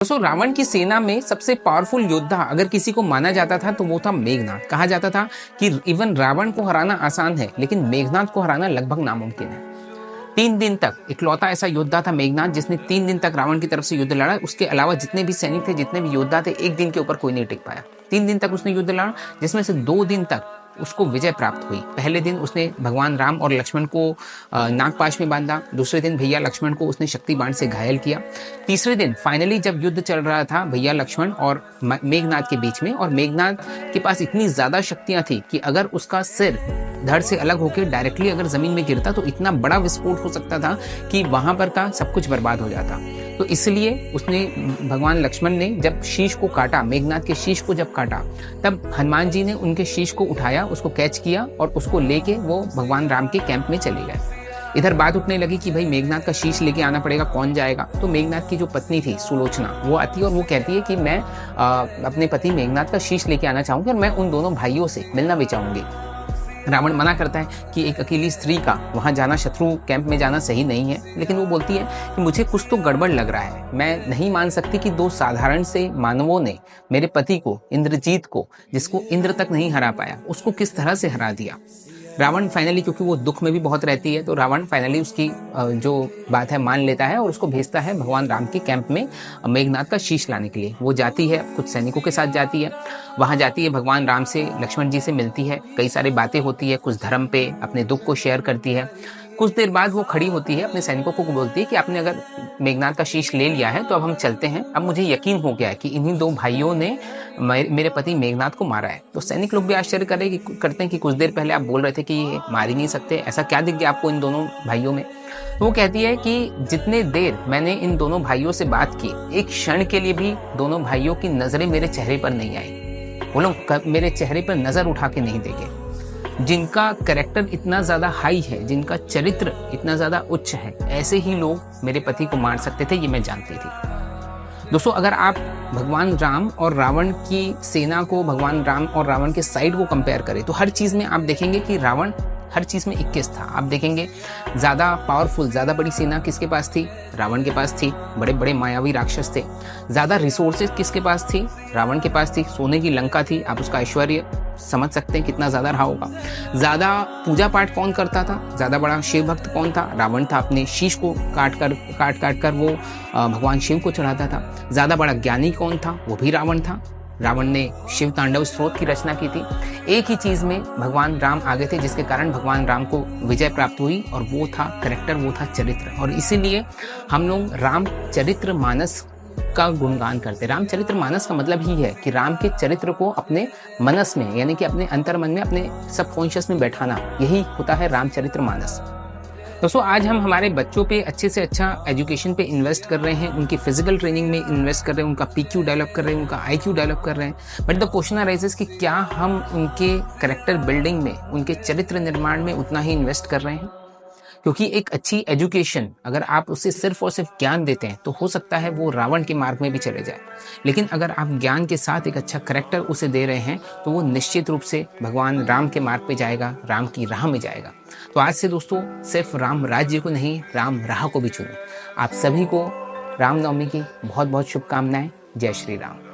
दोस्तों रावण की सेना में सबसे पावरफुल योद्धा अगर किसी को माना जाता था तो वो था मेघनाथ। कहा जाता था कि इवन रावण को हराना आसान है लेकिन मेघनाथ को हराना लगभग नामुमकिन है। 3 दिन तक इकलौता ऐसा योद्धा था मेघनाथ जिसने 3 दिन तक रावण की तरफ से युद्ध लड़ा। उसके अलावा जितने भी सैनिक थे, जितने भी योद्धा थे, एक दिन के ऊपर कोई नहीं टिक पाया। 3 दिन तक उसने युद्ध लड़ा, जिसमें से 2 दिन तक उसको विजय प्राप्त हुई। पहले दिन उसने भगवान राम और लक्ष्मण को नागपाश में बांधा। दूसरे दिन भैया लक्ष्मण को उसने शक्ति बाण से घायल किया। तीसरे दिन फाइनली जब युद्ध चल रहा था भैया लक्ष्मण और मेघनाथ के बीच में, और मेघनाथ के पास इतनी ज्यादा शक्तियां थी कि अगर उसका सिर धड़ से अलग होकर डायरेक्टली अगर जमीन में गिरता तो इतना बड़ा विस्फोट हो सकता था कि वहां पर का सब कुछ बर्बाद हो जाता। तो इसलिए उसने भगवान लक्ष्मण ने जब शीश को काटा, मेघनाथ के शीश को जब काटा, तब हनुमान जी ने उनके शीश को उठाया, उसको कैच किया और उसको लेके वो भगवान राम के कैंप में चले गए। इधर बात उठने लगी कि भाई मेघनाथ का शीश लेके आना पड़ेगा, कौन जाएगा? तो मेघनाथ की जो पत्नी थी सुलोचना, वो आती है और वो कहती है कि मैं अपने पति मेघनाथ का शीश लेके आना चाहूंगी और मैं उन दोनों भाइयों से मिलना भी चाहूंगी। रावण मना करता है कि एक अकेली स्त्री का वहां जाना, शत्रु कैंप में जाना सही नहीं है, लेकिन वो बोलती है कि मुझे कुछ तो गड़बड़ लग रहा है। मैं नहीं मान सकती कि 2 साधारण से मानवों ने मेरे पति को, इंद्रजीत को, जिसको इंद्र तक नहीं हरा पाया, उसको किस तरह से हरा दिया। रावण फाइनली, क्योंकि वो दुख में भी बहुत रहती है, तो रावण फाइनली उसकी जो बात है मान लेता है और उसको भेजता है भगवान राम के कैंप में मेघनाथ का शीश लाने के लिए। वो जाती है, कुछ सैनिकों के साथ जाती है, वहां जाती है, भगवान राम से, लक्ष्मण जी से मिलती है, कई सारी बातें होती है, कुछ धर्म पे अपने दुख को शेयर करती है। कुछ देर बाद वो खड़ी होती है, अपने सैनिकों को बोलती है कि आपने अगर मेघनाथ का शीश ले लिया है तो अब हम चलते हैं। अब मुझे यकीन हो गया है कि इन्हीं 2 भाइयों ने मेरे पति मेघनाथ को मारा है। तो सैनिक लोग भी आश्चर्य करते हैं कि कुछ देर पहले आप बोल रहे थे कि ये मार ही नहीं सकते, ऐसा क्या दिख गया आपको इन दोनों भाइयों में? तो वो कहती है कि जितने देर मैंने इन दोनों भाइयों से बात की, एक क्षण के लिए भी दोनों भाइयों की नजरें मेरे चेहरे पर नहीं आई। वो लोग मेरे चेहरे पर नजर उठा के नहीं देखे। जिनका कैरेक्टर इतना ज्यादा हाई है, जिनका चरित्र इतना ज्यादा उच्च है, ऐसे ही लोग मेरे पति को मार सकते थे, ये मैं जानती थी। दोस्तों, अगर आप भगवान राम और रावण की सेना को, भगवान राम और रावण के साइड को कंपेयर करें तो हर चीज में आप देखेंगे कि रावण हर चीज में 21 था। आप देखेंगे ज्यादा पावरफुल, ज्यादा बड़ी सेना किसके पास थी? रावण के पास थी। बड़े बड़े मायावी राक्षस थे। ज्यादा रिसोर्सेज किसके पास थी? रावण के पास थी। सोने की लंका थी। आप उसका ऐश्वर्य समझ सकते हैं कितना ज्यादा रहा होगा। ज्यादा पूजा पाठ कौन करता था? ज्यादा बड़ा शिव भक्त कौन था? रावण था। अपने शीश को काट कर वो भगवान शिव को चढ़ाता था। ज्यादा बड़ा ज्ञानी कौन था? वो भी रावण था। रावण ने शिव तांडव स्त्रोत की रचना की थी। एक ही चीज में भगवान राम आगे थे, जिसके कारण भगवान राम को विजय प्राप्त हुई, और वो था कैरेक्टर, वो था चरित्र। और इसीलिए हम लोग राम चरित्र मानस का गुणगान करते। रामचरित्र मानस का मतलब ही है कि राम के चरित्र को अपने मनस में, यानी कि अपने अंतर्मन में, अपने सबकॉन्शियस में बैठाना, यही होता है रामचरित्र मानस। दोस्तों, आज हम हमारे बच्चों पे अच्छे से अच्छा एजुकेशन पे इन्वेस्ट कर रहे हैं, उनकी फिजिकल ट्रेनिंग में इन्वेस्ट कर रहे हैं, उनका पीक्यू डेवलप कर रहे हैं, उनका आईक्यू डेवलप कर रहे हैं। बट द क्वेश्चन अराइजेस कि क्या हम उनके कैरेक्टर बिल्डिंग में, उनके चरित्र निर्माण में उतना ही इन्वेस्ट कर रहे हैं? क्योंकि एक अच्छी एजुकेशन अगर आप उसे सिर्फ और सिर्फ ज्ञान देते हैं तो हो सकता है वो रावण के मार्ग में भी चले जाए, लेकिन अगर आप ज्ञान के साथ एक अच्छा करैक्टर उसे दे रहे हैं तो वो निश्चित रूप से भगवान राम के मार्ग पे जाएगा, राम की राह में जाएगा। तो आज से दोस्तों सिर्फ राम राज्य को नहीं, राम राह को भी चुनो। आप सभी को रामनवमी की बहुत बहुत शुभकामनाएं। जय श्री राम।